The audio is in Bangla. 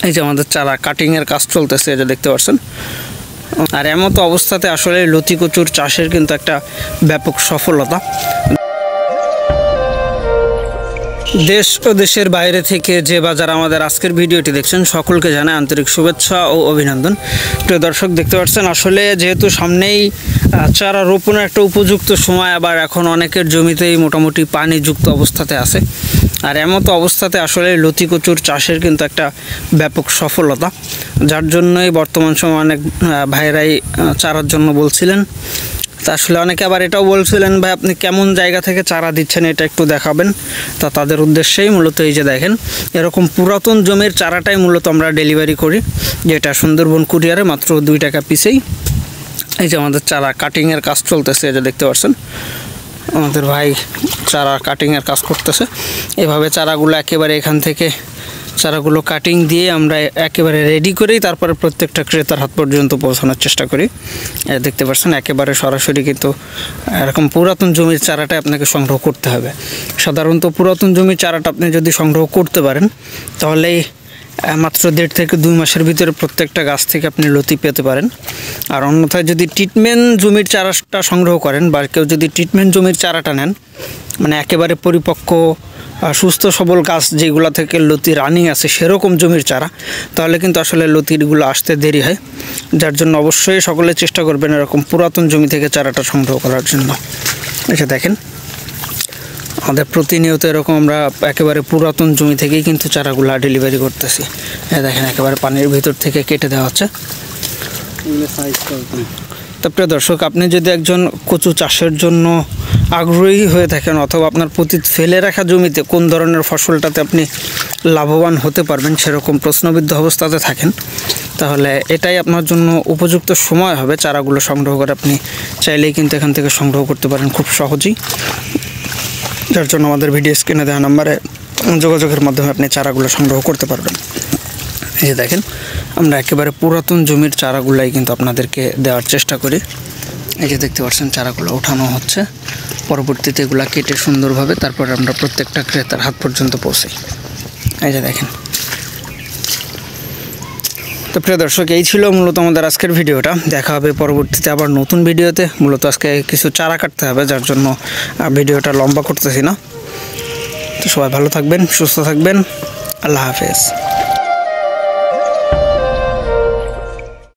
এই যে আমাদের চারা কাটিংয়ের কাজ চলতেছে, এটা দেখতে পাচ্ছেন। আর এমতো অবস্থাতে আসলে লতি কচুর চাষের কিন্তু একটা ব্যাপক সফলতা। দেশ ও দেশের বাইরে থেকে যে বা যারা আমাদের আজকের ভিডিওটি দেখছেন সকলকে জানাই আন্তরিক শুভেচ্ছা ও অভিনন্দন। প্রিয় দর্শক, দেখতে পাচ্ছেন আসলে যেহেতু সামনেই চারা রোপণের একটা উপযুক্ত সময়, আবার এখন অনেকের জমিতেই মোটামুটি পানিযুক্ত অবস্থাতে আছে। আর এমতো অবস্থাতে আসলে লতি কচুর চাষের কিন্তু একটা ব্যাপক সফলতা, যার জন্যই বর্তমান সময়ে অনেক ভাইরাই চারার জন্য বলছিলেন। তা আসলে অনেকে আবার এটাও বলছিলেন, ভাই আপনি কেমন জায়গা থেকে চারা দিচ্ছেন এটা একটু দেখাবেন। তা তাদের উদ্দেশ্যেই মূলত এই যে দেখেন, এরকম পুরাতন জমির চারাটাই মূলত আমরা ডেলিভারি করি, যেটা সুন্দরবন কুরিয়ারে মাত্র 2 টাকা পিসেই। এই যে আমাদের চারা কাটিংয়ের কাজ চলতেছে, এটা দেখতে পাচ্ছেন। আমাদের ভাই চারা কাটিংয়ের কাজ করতেছে। এভাবে চারাগুলো একেবারে এখান থেকে চারাগুলো কাটিং দিয়ে আমরা একেবারে রেডি করেই তারপরে প্রত্যেকটা ক্রেতার হাত পর্যন্ত পৌঁছানোর চেষ্টা করি। দেখতে পাচ্ছেন একেবারে সরাসরি কিন্তু এরকম পুরাতন জমির চারাটা আপনাকে সংগ্রহ করতে হবে। সাধারণত পুরাতন জমির চারাটা আপনি যদি সংগ্রহ করতে পারেন তাহলেই মাত্র 1.5 থেকে 2 মাসের ভিতরে প্রত্যেকটা গাছ থেকে আপনি লতি পেতে পারেন। আর অন্যথায় যদি ট্রিটমেন্ট জমির চারাটা সংগ্রহ করেন বা কেউ যদি ট্রিটমেন্ট জমির চারাটা নেন, মানে একেবারে পরিপক্ক সুস্থ সবল গাছ যেগুলো থেকে লতি রানিং আছে সেরকম জমির চারা, তাহলে কিন্তু আসলে লতিগুলো আসতে দেরি হয়। যার জন্য অবশ্যই সকলে চেষ্টা করবেন এরকম পুরাতন জমি থেকে চারাটা সংগ্রহ করার জন্য। এটা দেখেন আমাদের প্রতিনিয়ত এরকম আমরা একেবারে পুরাতন জমি থেকেই কিন্তু চারাগুলো ডেলিভারি করতেছি। দেখেন একেবারে পানির ভিতর থেকে কেটে দেওয়া হচ্ছে। তো প্রিয় দর্শক, আপনি যদি একজন কচু চাষের জন্য আগ্রহী হয়ে থাকেন অথবা আপনার প্রতি ফেলে রাখা জমিতে কোন ধরনের ফসলটাতে আপনি লাভবান হতে পারবেন সেরকম প্রশ্নবিদ্ধ অবস্থাতে থাকেন, তাহলে এটাই আপনার জন্য উপযুক্ত সময় হবে। চারাগুলো সংগ্রহ করে আপনি চাইলেই কিন্তু এখান থেকে সংগ্রহ করতে পারেন খুব সহজেই। যার জন্য আমাদের ভিডিও স্ক্রিনে দেওয়া নাম্বারে যোগাযোগের মাধ্যমে আপনি চারাগুলো সংগ্রহ করতে পারবেন। এই যে দেখেন আমরা একেবারে পুরাতন জমির চারাগুলাই কিন্তু আপনাদেরকে দেওয়ার চেষ্টা করি। এই যে দেখতে পাচ্ছেন চারাগুলো ওঠানো হচ্ছে, পরবর্তীতে এগুলো কেটে সুন্দরভাবে তারপর আমরা প্রত্যেকটা ক্রেতার হাত পর্যন্ত পৌঁছাই। এই যে দেখেন। তো প্রিয় দর্শক, এই ছিল মূলত আমাদের আজকের ভিডিওটা। দেখা হবে পরবর্তীতে আবার নতুন ভিডিওতে। মূলত আজকে কিছু চারা কাটতে হবে, যার জন্য ভিডিওটা লম্বা করতেছি না। তো সবাই ভালো থাকবেন, সুস্থ থাকবেন। আল্লাহ হাফেজ।